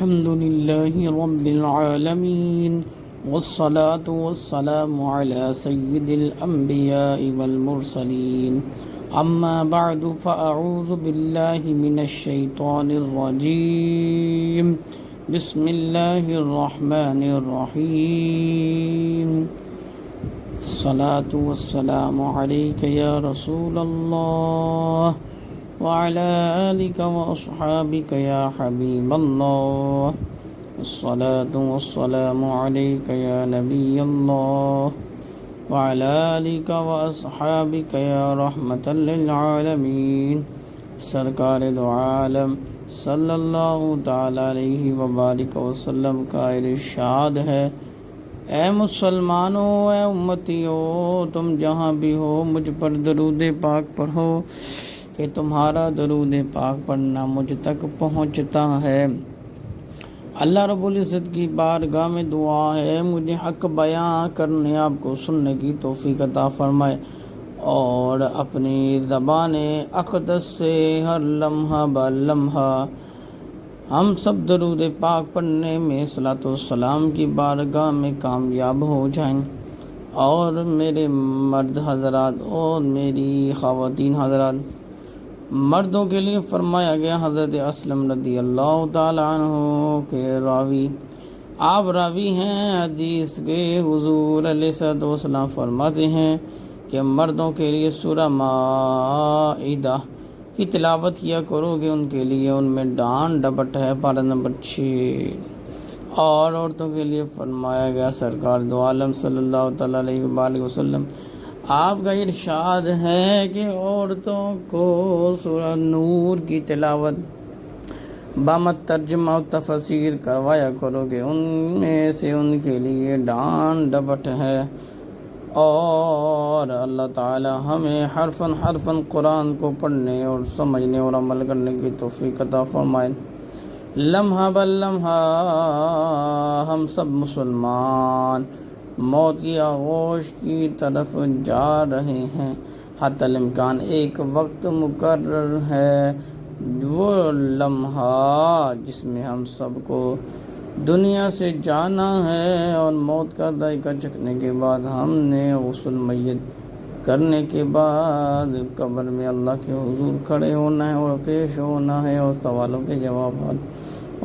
الحمد لله رب العالمين والصلاة والسلام على سيد الأنبياء والمرسلين أما بعد فأعوذ بالله من الشيطان الرجيم بسم الله الرحمن الرحيم الصلاة والسلام عليك يا رسول الله وعلى آلك وأصحابك يا حبيب الله الصلاة والسلام عليك يا نبي الله وعلى آلك وأصحابك يا رحمة للعالمين سرکار دو عالم صلی اللہ تعالی علیہ وبارک وسلم کا ارشاد ہے، اے مسلمانوں، اے امتیو، تم جہاں بھی ہو مجھ پر درود پاک پڑھو کہ تمہارا درود پاک پڑھنا مجھ تک پہنچتا ہے۔ اللہ رب العزت کی بارگاہ میں دعا ہے مجھے حق بیان کرنے، آپ کو سننے کی توفیق عطا فرمائے، اور اپنی زبان اقدس سے ہر لمحہ بلمحہ ہم سب درود پاک پڑھنے میں صلاۃ والسلام کی بارگاہ میں کامیاب ہو جائیں۔ اور میرے مرد حضرات اور میری خواتین حضرات، مردوں کے لیے فرمایا گیا، حضرت اسلم رضی اللہ تعالی عنہ کے راوی، آپ راوی ہیں حدیث کے، حضور علیہ الصلوۃ والسلام فرماتے ہیں کہ مردوں کے لیے سورہ مائدہ کی تلاوت کیا کرو گے، ان کے لیے ان میں ڈانٹ ڈپٹ ہے، پارہ نمبر 6۔ اور عورتوں کے لیے فرمایا گیا، سرکار دو عالم صلی اللہ تعالی علیہ وآلہ وسلم آپ کا ارشاد ہے کہ عورتوں کو سورہ نور کی تلاوت بامت ترجمہ و تفسیر کروایا کرو گے، ان میں سے ان کے لیے ڈانٹ ڈپٹ ہے۔ اور اللہ تعالی ہمیں حرفاً قرآن کو پڑھنے اور سمجھنے اور عمل کرنے کی توفیق عطا فرمائے۔ لمحہ بلمحہ ہم سب مسلمان موت کی آغوش کی طرف جا رہے ہیں، حتی الامکان ایک وقت مقرر ہے، وہ لمحہ جس میں ہم سب کو دنیا سے جانا ہے، اور موت کا ذائقہ چکھنے کے بعد ہم نے غسل میت کرنے کے بعد قبر میں اللہ کے حضور کھڑے ہونا ہے اور پیش ہونا ہے، اور سوالوں کے جوابات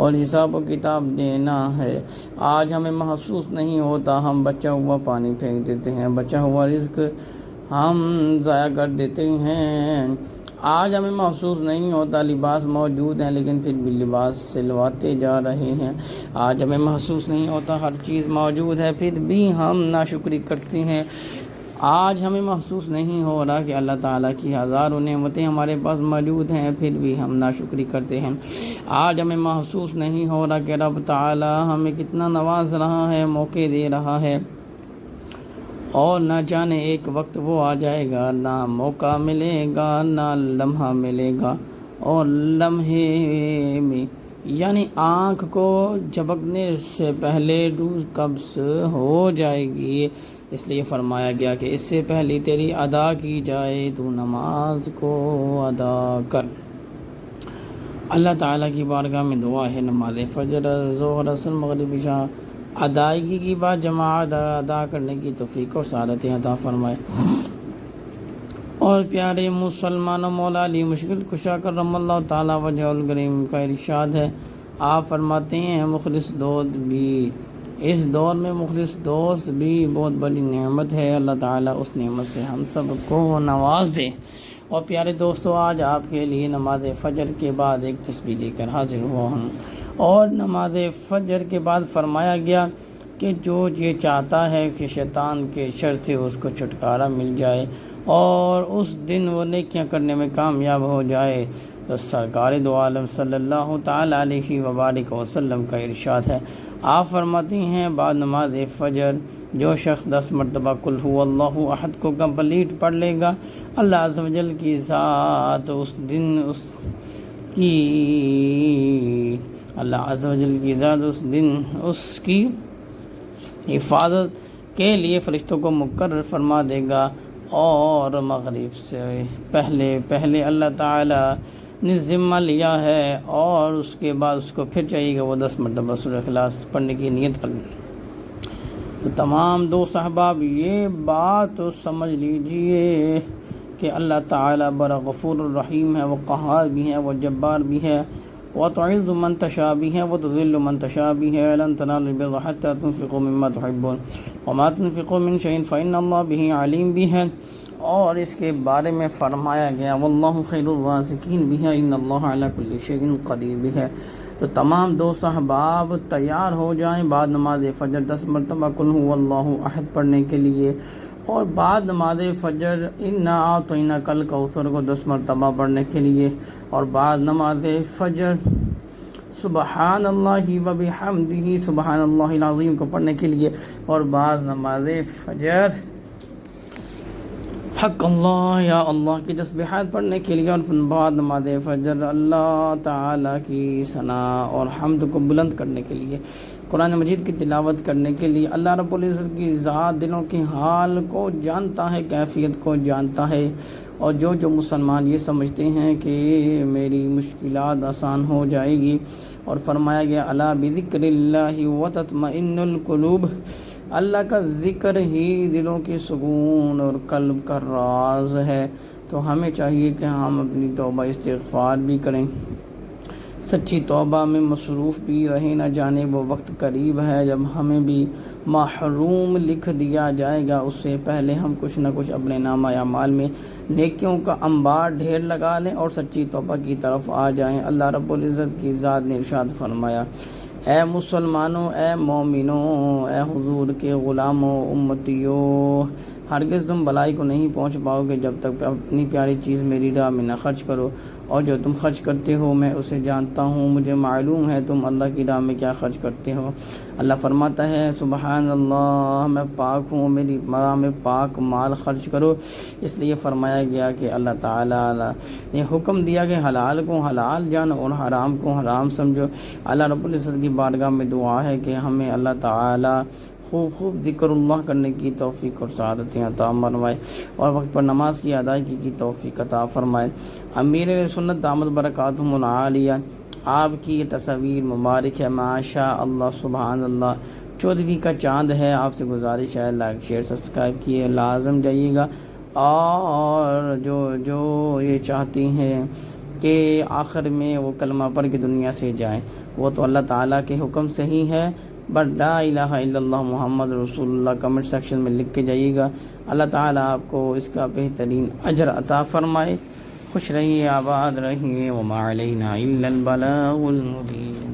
اور حساب و کتاب دینا ہے۔ آج ہمیں محسوس نہیں ہوتا، ہم بچا ہوا پانی پھینک دیتے ہیں، بچا ہوا رزق ہم ضائع کر دیتے ہیں۔ آج ہمیں محسوس نہیں ہوتا، لباس موجود ہیں لیکن پھر بھی لباس سلواتے جا رہے ہیں۔ آج ہمیں محسوس نہیں ہوتا، ہر چیز موجود ہے پھر بھی ہم ناشکری کرتے ہیں۔ آج ہمیں محسوس نہیں ہو رہا کہ اللہ تعالیٰ کی ہزاروں نعمتیں ہمارے پاس موجود ہیں، پھر بھی ہم ناشکری کرتے ہیں۔ آج ہمیں محسوس نہیں ہو رہا کہ رب تعالیٰ ہمیں کتنا نواز رہا ہے، موقع دے رہا ہے، اور نہ جانے ایک وقت وہ آ جائے گا، نہ موقع ملے گا، نہ لمحہ ملے گا، اور لمحے میں یعنی آنکھ کو جھپکنے سے پہلے روح قبض ہو جائے گی۔ اس لیے فرمایا گیا کہ اس سے پہلے تیری ادا کی جائے تو نماز کو ادا کر۔ اللہ تعالیٰ کی بارگاہ میں دعا ہے نماز فجر، ظہر، عصر، مغرب، عشاء ادائیگی کی بعد جماعت ادا کرنے کی توفیق اور سعادت عطا فرمائے۔ اور پیارے مسلمانوں، مولا علی مشکل کشا کرم اللہ تعالیٰ وجہ الکریم کا ارشاد ہے، آپ فرماتے ہیں مخلص دوست بھی، اس دور میں مخلص دوست بھی بہت بڑی نعمت ہے، اللہ تعالیٰ اس نعمت سے ہم سب کو نواز دے۔ اور پیارے دوستو، آج آپ کے لیے نماز فجر کے بعد ایک تسبیح لے کر حاضر ہوا ہوں، اور نماز فجر کے بعد فرمایا گیا کہ جو یہ چاہتا ہے کہ شیطان کے شر سے اس کو چھٹکارا مل جائے اور اس دن وہ نیکیاں کرنے میں کامیاب ہو جائے، تو سرکار دو عالم صلی اللہ تعالی علیہ وبارک وسلم کا ارشاد ہے، آپ فرماتی ہیں بعد نماز فجر جو شخص 10 مرتبہ قل هو اللہ احد کو کمپلیٹ پڑھ لے گا، اللہ عز و جل کی ذات اس دن اس کی حفاظت کے لیے فرشتوں کو مقرر فرما دے گا، اور مغرب سے پہلے اللہ تعالی نے ذمہ لیا ہے، اور اس کے بعد اس کو پھر چاہیے کہ وہ 10 مرتبہ سورہ اخلاص پڑھنے کی نیت کر لیں۔ تو تمام دوست احباب یہ بات سمجھ لیجئے کہ اللہ تعالیٰ بڑا غفور الرحیم ہے، وہ قہار بھی ہے، وہ جبار بھی ہے، وَتُعِزُّ مَن تَشَاءُ بھی ہے، وَتُذِلُّ مَن تَشَاءُ بھی ہے۔ لَن تَنَالُوا الْبِرَّ حَتَّىٰ تُنفِقُوا مِمَّا تُحِبُّونَ وَمَا تُنفِقُوا مِن شَيْءٍ فَإِنَّ اللَّهَ بِهِ عَلِيمٌ بھی ہے، اور اس کے بارے میں فرمایا گیا وَاللَّهُ خَيْرُ الرَّازِقِينَ بھی ہے، إِنَّ اللَّهَ عَلَىٰ كُلِّ شَيْءٍ قَدِيرٌ بھی ہے۔ تو تمام دوست احباب تیار ہو جائیں بعد نماز فجر 10 مرتبہ قل هو اللہ احد پڑھنے کے لیے، اور بعد نماز فجر انا اعطیناک الکوثر کو 10 مرتبہ پڑھنے کے لیے، اور بعد نماز فجر سبحان اللہ و بحمدہ سبحان اللہ العظیم کو پڑھنے کے لیے، اور بعد نماز فجر حق اللہ یا اللہ کی تسبیحات پڑھنے کے لیے، اور بعد نماز فجر اللہ تعالیٰ کی ثنا اور حمد کو بلند کرنے کے لیے، قرآن مجید کی تلاوت کرنے کے لیے۔ اللہ رب العزت کی ذات دلوں کے حال کو جانتا ہے، کیفیت کو جانتا ہے، اور جو مسلمان یہ سمجھتے ہیں کہ میری مشکلات آسان ہو جائے گی، اور فرمایا گیا الا بذکر اللہ وتطمئن القلوب، اللہ کا ذکر ہی دلوں کے سکون اور قلب کا راز ہے، تو ہمیں چاہیے کہ ہم اپنی توبہ استغفار بھی کریں، سچی توبہ میں مصروف بھی رہیں، نہ جانے وہ وقت قریب ہے جب ہمیں بھی محروم لکھ دیا جائے گا، اس سے پہلے ہم کچھ نہ کچھ اپنے نامہ اعمال میں نیکیوں کا انبار ڈھیر لگا لیں اور سچی توبہ کی طرف آ جائیں۔ اللہ رب العزت کی ذات نے ارشاد فرمایا اے مسلمانوں، اے مومنوں، اے حضور کے غلاموں، امتیوں، ہرگز تم بلائی کو نہیں پہنچ پاؤ گے جب تک اپنی پیاری چیز میری راہ میں نہ خرچ کرو، اور جو تم خرچ کرتے ہو میں اسے جانتا ہوں، مجھے معلوم ہے تم اللہ کی راہ میں کیا خرچ کرتے ہو۔ اللہ فرماتا ہے سبحان اللہ، میں پاک ہوں، میری راہ میں پاک مال خرچ کرو۔ اس لیے فرمایا گیا کہ اللہ تعالیٰ نے حکم دیا کہ حلال کو حلال جانو اور حرام کو حرام سمجھو۔ اللہ رب العزت کی بارگاہ میں دعا ہے کہ ہمیں اللہ تعالیٰ خوب ذکر اللہ کرنے کی توفیق اور سعادتیں عطا فرمائے، اور وقت پر نماز کی ادائیگی کی توفیق عطا فرمائے۔ امیر سنت دامت برکاتہم العالیہ، آپ کی یہ تصویر مبارک ہے، ماشاء اللہ سبحان اللہ، 14ویں کا چاند ہے۔ آپ سے گزارش ہے لائک شیئر سبسکرائب کیے، لازم جائیے گا، اور جو یہ چاہتی ہیں کہ آخر میں وہ کلمہ پڑھ کے دنیا سے جائیں، وہ تو اللہ تعالیٰ کے حکم سے ہی ہے، بٹ لا الہ الا اللہ محمد رسول اللہ کمنٹ سیکشن میں لکھ کے جائیے گا۔ اللہ تعالیٰ آپ کو اس کا بہترین اجر عطا فرمائے۔ خوش رہیے، آباد رہیے، وما علینا الا البلاغ المبین۔